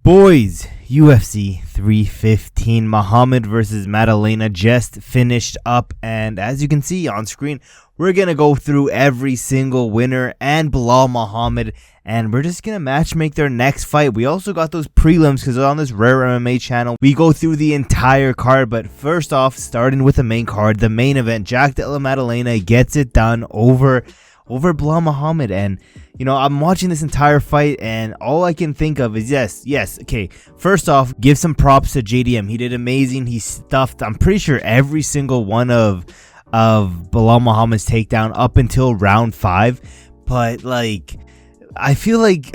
Boys, UFC 315 Muhammad versus Maddalena just finished up, and as you can see on screen, we're going to go through every single winner and Belal Muhammad, and we're just going to matchmake their next fight. We also got those prelims because on this Rare MMA channel, we go through the entire card. But first off, starting with the main card, the main event, Della Maddalena gets it done over Belal Muhammad. And you know, I'm watching this entire fight and all I can think of is yes, okay, first off, give some props to JDM. He did amazing. He stuffed, I'm pretty sure, every single one of Belal Muhammad's takedown up until round 5. But like, I feel like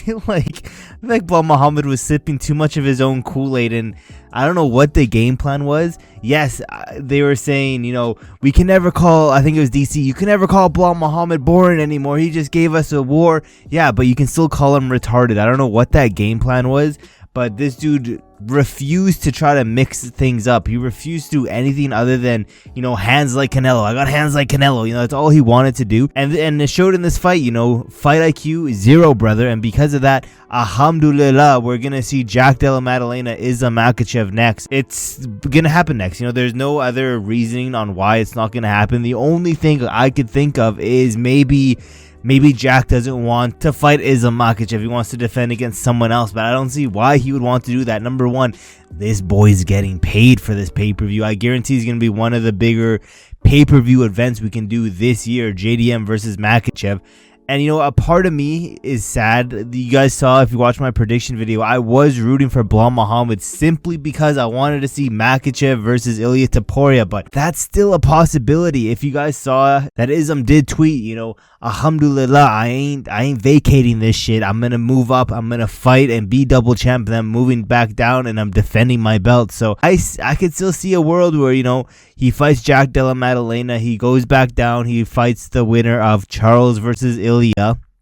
Belal Muhammad was sipping too much of his own Kool-Aid, and I don't know what the game plan was. Yes, they were saying, you know, we can never call, I think it was DC, you can never call Belal Muhammad boring anymore. He just gave us a war. Yeah, but you can still call him retarded. I don't know what that game plan was, but this dude refused to try to mix things up. He refused to do anything other than, you know, hands like Canelo. I got hands like Canelo. You know, that's all he wanted to do. And it showed in this fight, you know, fight IQ 0, brother. And because of that, alhamdulillah, we're going to see Della Maddalena Makhachev next. It's going to happen next. You know, there's no other reasoning on why it's not going to happen. The only thing I could think of is maybe Jack doesn't want to fight Makhachev. He wants to defend against someone else, but I don't see why he would want to do that. Number one, this boy's getting paid for this pay-per-view. I guarantee he's going to be one of the bigger pay-per-view events we can do this year, JDM versus Makhachev. And, you know, a part of me is sad. You guys saw, if you watched my prediction video, I was rooting for Belal Muhammad simply because I wanted to see Makhachev versus Ilia Topuria. But that's still a possibility. If you guys saw that did tweet, you know, alhamdulillah, I ain't vacating this shit. I'm going to move up. I'm going to fight and be double champ. And I'm moving back down and I'm defending my belt. So I could still see a world where, you know, he fights Della Maddalena. He goes back down. He fights the winner of Charles versus Ilia.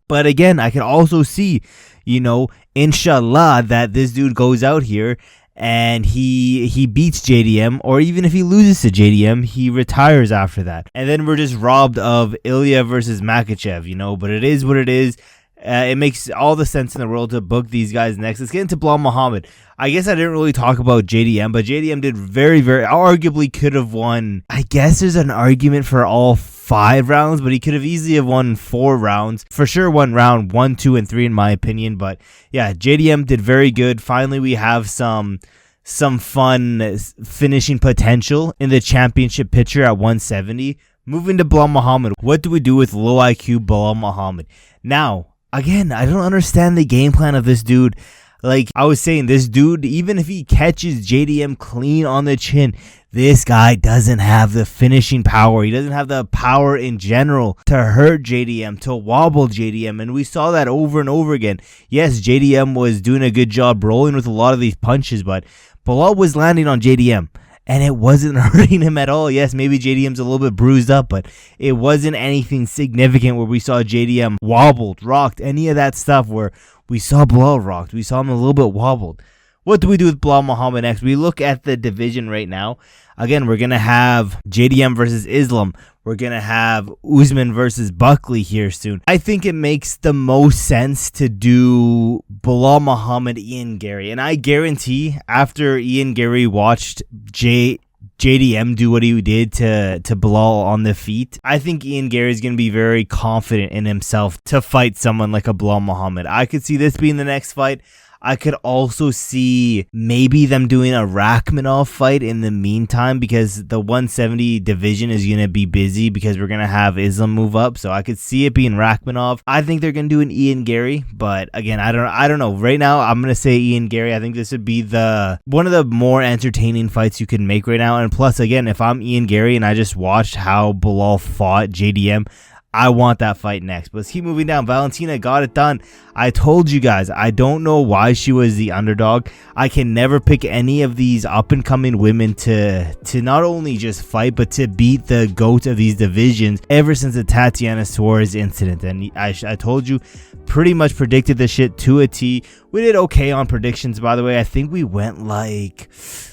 But again, I can also see, you know, inshallah, that this dude goes out here and he beats JDM, or even if he loses to JDM, he retires after that. And then we're just robbed of Ilia versus Makhachev, you know, but it is what it is. It makes all the sense in the world to book these guys next. Let's get into Belal Muhammad. I guess I didn't really talk about JDM, but JDM did very, arguably could have won. I guess there's an argument for all 5 rounds, but he could have easily have won 4 rounds. For sure won round 1, 2, and 3 in my opinion. But yeah, JDM did very good. Finally, we have some fun finishing potential in the championship picture at 170. Moving to Belal Muhammad. What do we do with low IQ Belal Muhammad? Now, again, I don't understand the game plan of this dude. Like I was saying, this dude, even if he catches JDM clean on the chin, this guy doesn't have the finishing power. He doesn't have the power in general to hurt JDM, to wobble JDM. And we saw that over and over again. Yes, JDM was doing a good job rolling with a lot of these punches, but Belal was landing on JDM. And it wasn't hurting him at all. Yes, maybe JDM's a little bit bruised up, but it wasn't anything significant where we saw JDM wobbled, rocked, any of that stuff where we saw Belal rocked. We saw him a little bit wobbled. What do we do with Belal Muhammad next? We look at the division right now. Again, we're going to have JDM versus Islam. We're going to have Usman versus Buckley here soon. I think it makes the most sense to do Belal Muhammad, Ian Gary. And I guarantee after Ian Gary watched JDM do what he did to Belal on the feet, I think Ian Gary is going to be very confident in himself to fight someone like a Belal Muhammad. I could see this being the next fight. I could also see maybe them doing a Rakhmonov fight in the meantime, because the 170 division is going to be busy because we're going to have Islam move up. So I could see it being Rakhmonov. I think they're going to do an Ian Gary, but again, I don't know. Right now, I'm going to say Ian Gary. I think this would be one of the more entertaining fights you can make right now. And plus, again, if I'm Ian Gary and I just watched how Belal fought JDM, I want that fight next. But let's keep moving down. Valentina got it done. I told you guys, I don't know why she was the underdog. I can never pick any of these up-and-coming women to not only just fight, but to beat the GOAT of these divisions ever since the Tatiana Suarez incident. And I told you, pretty much predicted this shit to a T. We did okay on predictions, by the way. I think we went like,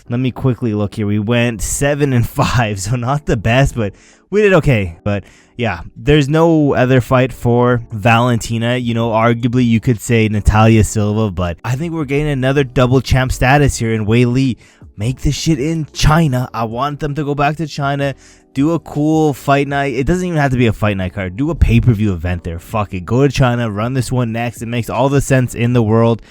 let me quickly look here. We went 7-5, so not the best, but we did okay. But yeah, there's no other fight for Valentina. You know, arguably you could say Natalia Silva, but I think we're getting another double champ status here in Wei Li. Make this shit in China. I want them to go back to China, do a cool fight night. It doesn't even have to be a fight night card. Do a pay-per-view event there. Fuck it. Go to China, run this one next. It makes all the sense in the world.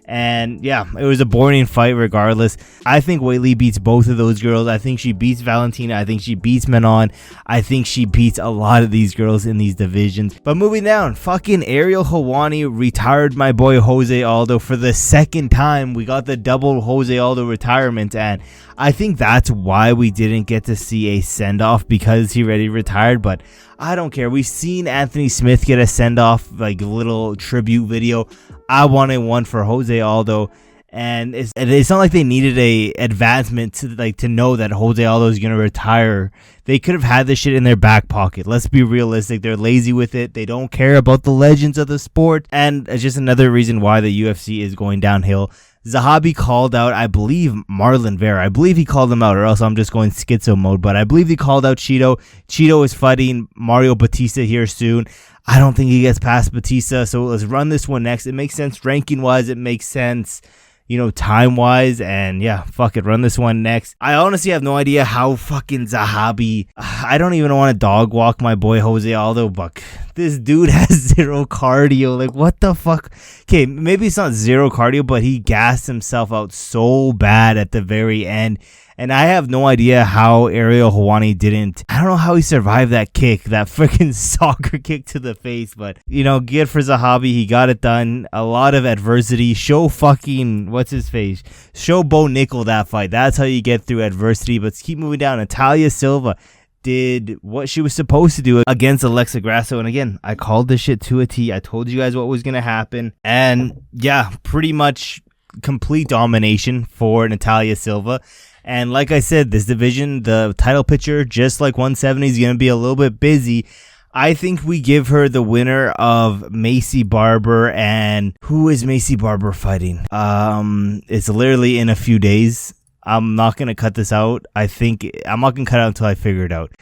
And yeah, it was a boring fight regardless. I think Wei Li beats both of those girls. I think she beats Valentina. I think she beats Manon. I think she beats a lot of these girls in these divisions. But moving down, fucking Ariel Helwani retired my boy Jose Aldo for the second time. We got the double Jose Aldo retirement, and I think that's why we didn't get to see a send-off, because he already retired. But I don't care. We've seen Anthony Smith get a send-off, like a little tribute video. I wanted one for Jose Aldo, and it's not like they needed a advancement to know that Jose Aldo is gonna retire. They could have had this shit in their back pocket. Let's be realistic. They're lazy with it. They don't care about the legends of the sport, and it's just another reason why the UFC is going downhill. Zahabi called out, I believe, Marlon Vera. I believe he called him out, or else I'm just going schizo mode. But I believe he called out Cheeto. Cheeto is fighting Mario Batista here soon. I don't think he gets past Batista, so let's run this one next. It makes sense ranking-wise. It makes sense, you know, time-wise. And yeah, fuck it, run this one next. I honestly have no idea how fucking Zahabi... I don't even want to dog walk my boy Jose Aldo, but this dude has zero cardio. Like, what the fuck? Okay, maybe it's not zero cardio, but he gassed himself out so bad at the very end. And I have no idea how Ariel Helwani didn't. I don't know how he survived that kick, that freaking soccer kick to the face. But, you know, good for Zahabi. He got it done. A lot of adversity. Show fucking, what's his face? Show Bo Nickel that fight. That's how you get through adversity. But let's keep moving down. Natalia Silva did what she was supposed to do against Alexa Grasso. And again, I called this shit to a T. I told you guys what was going to happen. And yeah, pretty much complete domination for Natalia Silva. And like I said, this division, the title picture, just like 170, is going to be a little bit busy. I think we give her the winner of Macy Barber. And who is Macy Barber fighting? It's literally in a few days. I'm not going to cut this out. I'm not going to cut it out until I figure it out.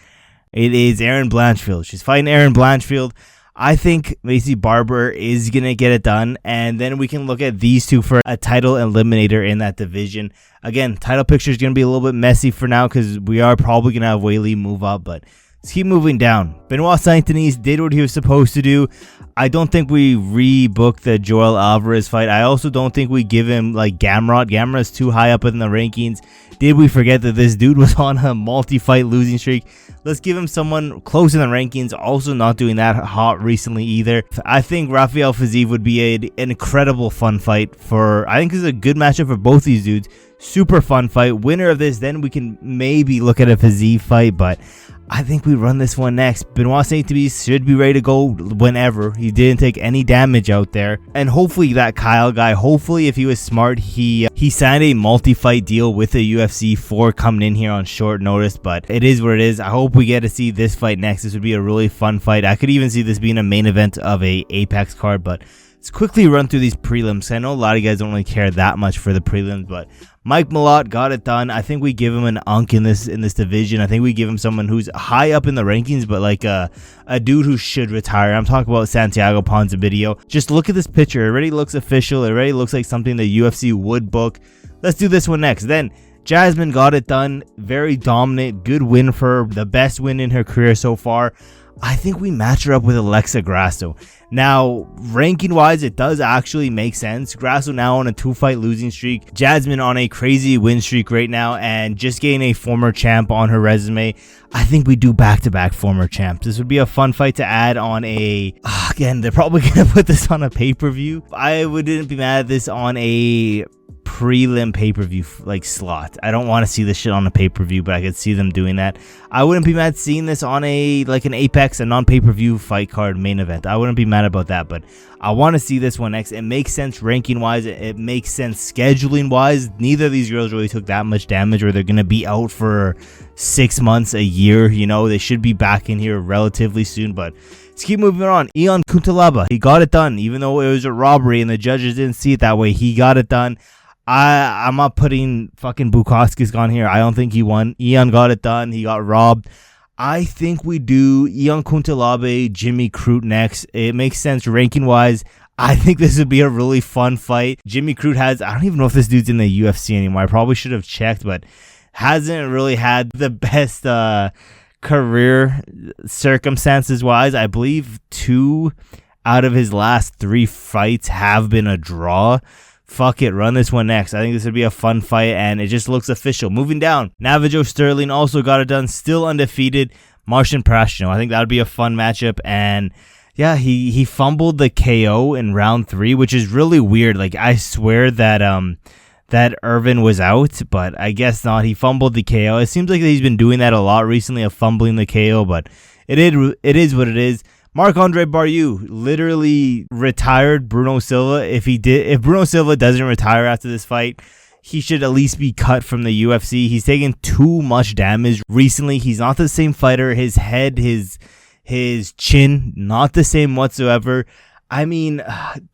It is Erin Blanchfield. She's fighting Erin Blanchfield. I think Macy Barber is going to get it done, and then we can look at these two for a title eliminator in that division. Again, title picture is going to be a little bit messy for now because we are probably going to have Wei Li move up, but let's keep moving down. Benoît Saint Denis did what he was supposed to do. I don't think we rebooked the Joel Alvarez fight. I also don't think we give him like Gamrot. Gamrot's too high up in the rankings. Did we forget that this dude was on a multi-fight losing streak? Let's give him someone close in the rankings, also not doing that hot recently either. I think Rafael Fiziev would be an incredible fun fight I think this is a good matchup for both these dudes. Super fun fight. Winner of this, then we can maybe look at a Fiziev fight, but I think we run this one next. Benoît Saint Denis should be ready to go whenever. He didn't take any damage out there. And hopefully that Kyle guy, hopefully if he was smart, he signed a multi-fight deal with the UFC for coming in here on short notice. But it is what it is. I hope we get to see this fight next. This would be a really fun fight. I could even see this being a main event of a Apex card. But let's quickly run through these prelims. I know a lot of you guys don't really care that much for the prelims, but Mike Malott got it done. I think we give him an unk in this division. I think we give him someone who's high up in the rankings, but like a dude who should retire. I'm talking about Santiago Ponzinibbio. Just look at this picture. It already looks official. It already looks like something the UFC would book. Let's do this one next. Then Jasmine got it done. Very dominant. Good win for her. The best win in her career so far. I think we match her up with Alexa Grasso. Now, ranking-wise, it does actually make sense. Grasso now on a 2-fight losing streak. Jasmine on a crazy win streak right now, and just getting a former champ on her resume. I think we do back-to-back former champs. This would be a fun fight to add on a... Again, they're probably going to put this on a pay-per-view. I wouldn't be mad at this on a prelim pay-per-view like slot. I don't want to see this shit on a pay-per-view, but I could see them doing that. I wouldn't be mad seeing this on a like an Apex, a non-pay-per-view fight card main event. I wouldn't be mad about that, but I want to see this one next. It makes sense ranking wise. It makes sense scheduling wise. Neither of these girls really took that much damage, or they're gonna be out for 6 months, a year. You know, they should be back in here relatively soon, but let's keep moving on. Ion Cutelaba, he got it done, even though it was a robbery and the judges didn't see it that way. He got it done. I'm not putting fucking Bukowski's on here. I don't think he won. Ion got it done. He got robbed. I think we do Ion Cutelaba, Jimmy Crute next. It makes sense ranking wise. I think this would be a really fun fight. Jimmy Crute has, I don't even know if this dude's in the UFC anymore. I probably should have checked, but hasn't really had the best career circumstances wise. I believe 2 out of his last 3 fights have been a draw. Fuck it, run this one next. I think this would be a fun fight, and it just looks official. Moving down, Navajo Stirling also got it done, still undefeated. Marcin Prashino. I think that would be a fun matchup, and yeah, he fumbled the KO in round 3, which is really weird. Like, I swear that that Irvin was out, but I guess not. He fumbled the KO. It seems like he's been doing that a lot recently, of fumbling the KO, but it is what it is. Marc-Andre Barriault literally retired Bruno Silva. If Bruno Silva doesn't retire after this fight, he should at least be cut from the UFC. He's taken too much damage recently. He's not the same fighter. His head, his chin, not the same whatsoever. I mean,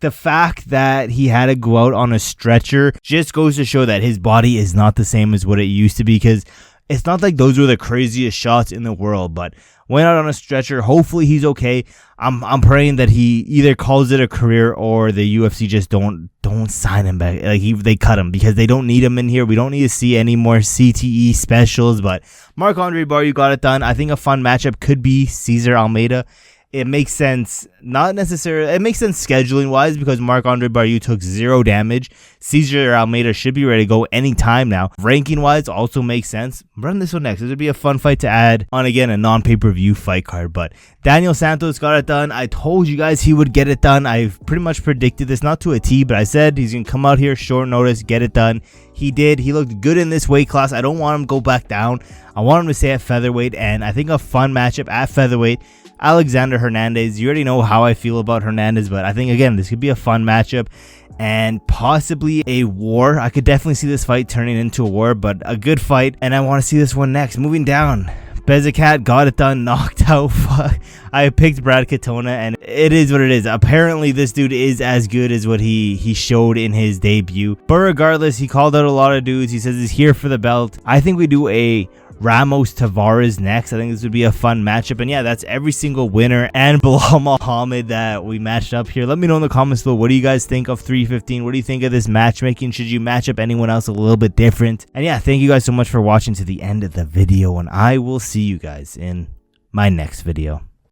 the fact that he had to go out on a stretcher just goes to show that his body is not the same as what it used to be, because it's not like those were the craziest shots in the world, but went out on a stretcher. Hopefully he's okay. I'm praying that he either calls it a career or the UFC just don't sign him back. Like, they cut him, because they don't need him in here. We don't need to see any more CTE specials. But Marc-Andre Barriault got it done. I think a fun matchup could be Cesar Almeida. It makes sense, not necessarily, it makes sense scheduling wise, because Marc-Andre Barriault took 0 damage. Cesar Almeida should be ready to go anytime now. Ranking wise also makes sense. Run this one next. This would be a fun fight to add on, again, a non-pay-per-view fight card. But Daniel Santos got it done. I told you guys he would get it done. I've pretty much predicted this, not to a T, but I said he's going to come out here short notice, get it done. He did. He looked good in this weight class. I don't want him to go back down. I want him to stay at featherweight, and I think a fun matchup at featherweight, Alexander Hernandez. You already know how I feel about Hernandez, but I think, again, this could be a fun matchup and possibly a war. I could definitely see this fight turning into a war, but a good fight, and I want to see this one next. Moving down, Bekzat got it done, knocked out. I picked Brad Katona, and it is what it is. Apparently, this dude is as good as what he showed in his debut. But regardless, he called out a lot of dudes. He says he's here for the belt. I think we do a Ramos Tavares next. I think this would be a fun matchup. And yeah, that's every single winner and Belal Muhammad that we matched up here. Let me know in the comments below, what do you guys think of 315? What do you think of this matchmaking? Should you match up anyone else a little bit different? And yeah, thank you guys so much for watching to the end of the video, and I will see you guys in my next video.